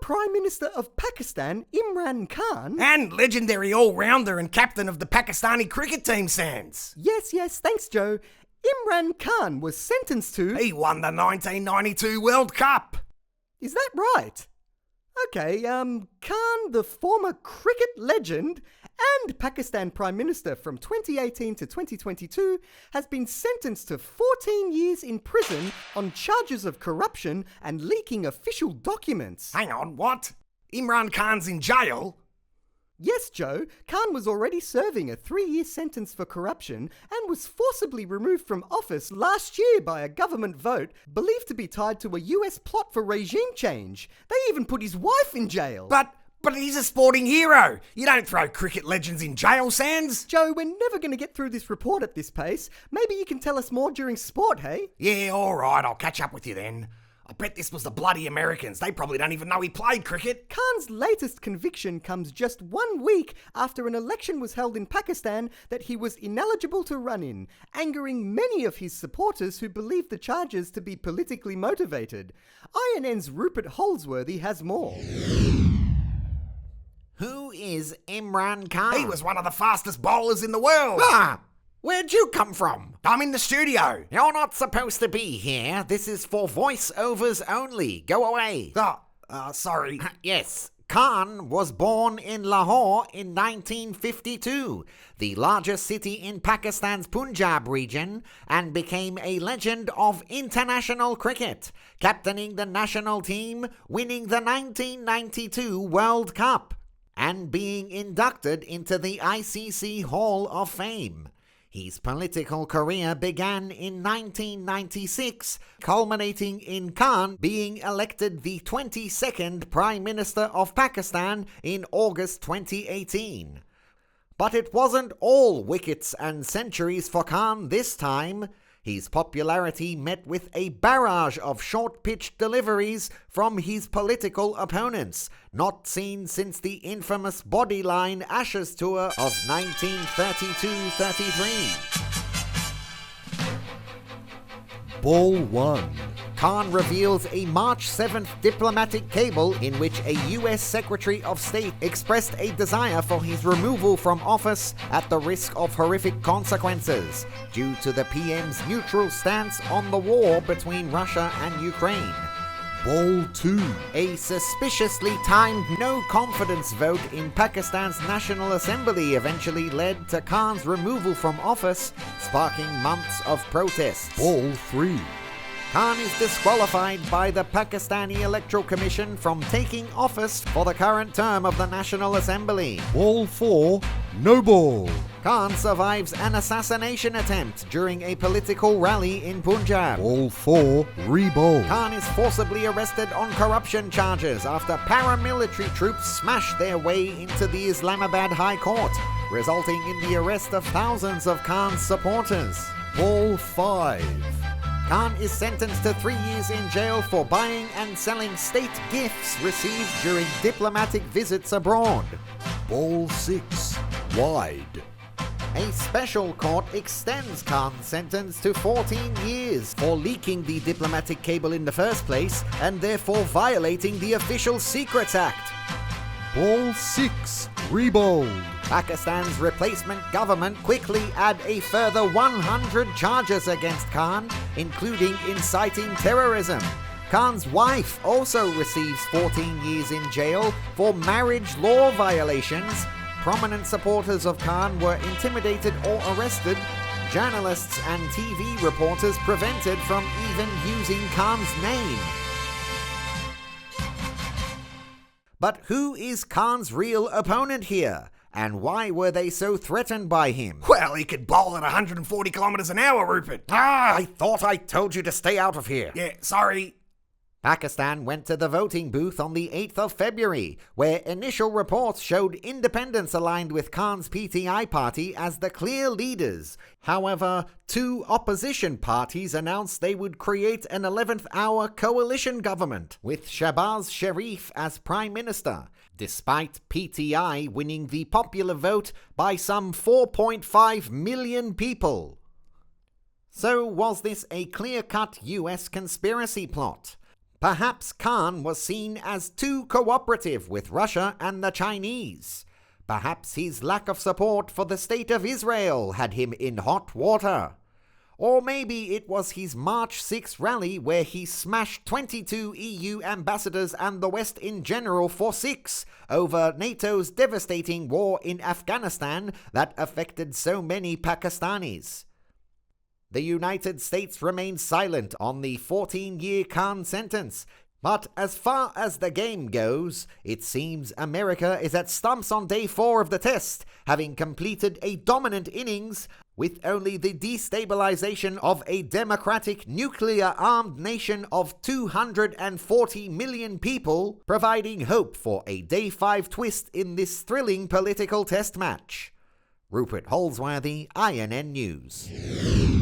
Prime Minister of Pakistan, Imran Khan... And legendary all-rounder and captain of the Pakistani cricket team, Sans. Yes, thanks, Joe. Imran Khan was sentenced to... He won the 1992 World Cup. Is that right? Okay, Khan, the former cricket legend and Pakistan Prime Minister from 2018 to 2022, has been sentenced to 14 years in prison on charges of corruption and leaking official documents. Hang on, what? Imran Khan's in jail? Yes, Joe. Khan was already serving a 3-year sentence for corruption and was forcibly removed from office last year by a government vote believed to be tied to a US plot for regime change. They even put his wife in jail. But he's a sporting hero. You don't throw cricket legends in jail, Sans. Joe, we're never going to get through this report at this pace. Maybe you can tell us more during sport, hey? Yeah, all right. I'll catch up with you then. I bet this was the bloody Americans. They probably don't even know he played cricket. Khan's latest conviction comes just 1 week after an election was held in Pakistan that he was ineligible to run in, angering many of his supporters who believed the charges to be politically motivated. INN's Rupert Holsworthy has more. Who is Imran Khan? He was one of the fastest bowlers in the world. Ah! Where'd you come from? I'm in the studio. You're not supposed to be here. This is for voiceovers only. Go away. Sorry. Yes. Khan was born in Lahore in 1952, the largest city in Pakistan's Punjab region, and became a legend of international cricket, captaining the national team, winning the 1992 World Cup, and being inducted into the ICC Hall of Fame. His political career began in 1996, culminating in Khan being elected the 22nd Prime Minister of Pakistan in August 2018. But it wasn't all wickets and centuries for Khan this time. His popularity met with a barrage of short-pitch deliveries from his political opponents, not seen since the infamous Bodyline Ashes Tour of 1932-33. Ball 1. Khan reveals a March 7th diplomatic cable in which a US Secretary of State expressed a desire for his removal from office at the risk of horrific consequences due to the PM's neutral stance on the war between Russia and Ukraine. Ball 2. A suspiciously timed no-confidence vote in Pakistan's National Assembly eventually led to Khan's removal from office, sparking months of protests. Ball 3. Khan is disqualified by the Pakistani Electoral Commission from taking office for the current term of the National Assembly. Ball 4. No ball. Khan survives an assassination attempt during a political rally in Punjab. Ball 4. Re-ball. Khan is forcibly arrested on corruption charges after paramilitary troops smashed their way into the Islamabad High Court, resulting in the arrest of thousands of Khan's supporters. Ball 5. Khan is sentenced to 3 years in jail for buying and selling state gifts received during diplomatic visits abroad. Ball 6. Wide. A special court extends Khan's sentence to 14 years for leaking the diplomatic cable in the first place and therefore violating the Official Secrets Act. Ball 6. Rebowled. Pakistan's replacement government quickly add a further 100 charges against Khan, including inciting terrorism. Khan's wife also receives 14 years in jail for marriage law violations. Prominent supporters of Khan were intimidated or arrested. Journalists and TV reporters prevented from even using Khan's name. But who is Khan's real opponent here? And why were they so threatened by him? Well, he could bowl at 140 kilometres an hour, Rupert. I thought I told you to stay out of here. Yeah, sorry. Pakistan went to the voting booth on the 8th of February, where initial reports showed independents aligned with Khan's PTI party as the clear leaders. However, 2 opposition parties announced they would create an 11th hour coalition government, with Shahbaz Sharif as Prime Minister, despite PTI winning the popular vote by some 4.5 million people. So was this a clear-cut US conspiracy plot? Perhaps Khan was seen as too cooperative with Russia and the Chinese. Perhaps his lack of support for the state of Israel had him in hot water. Or maybe it was his March 6 rally where he smashed 22 EU ambassadors and the West in general for 6 over NATO's devastating war in Afghanistan that affected so many Pakistanis. The United States remained silent on the 14-year Khan sentence. But as far as the game goes, it seems America is at stumps on day 4 of the test, having completed a dominant innings with only the destabilization of a democratic nuclear-armed nation of 240 million people, providing hope for a day 5 twist in this thrilling political test match. Rupert Holsworthy, INN News.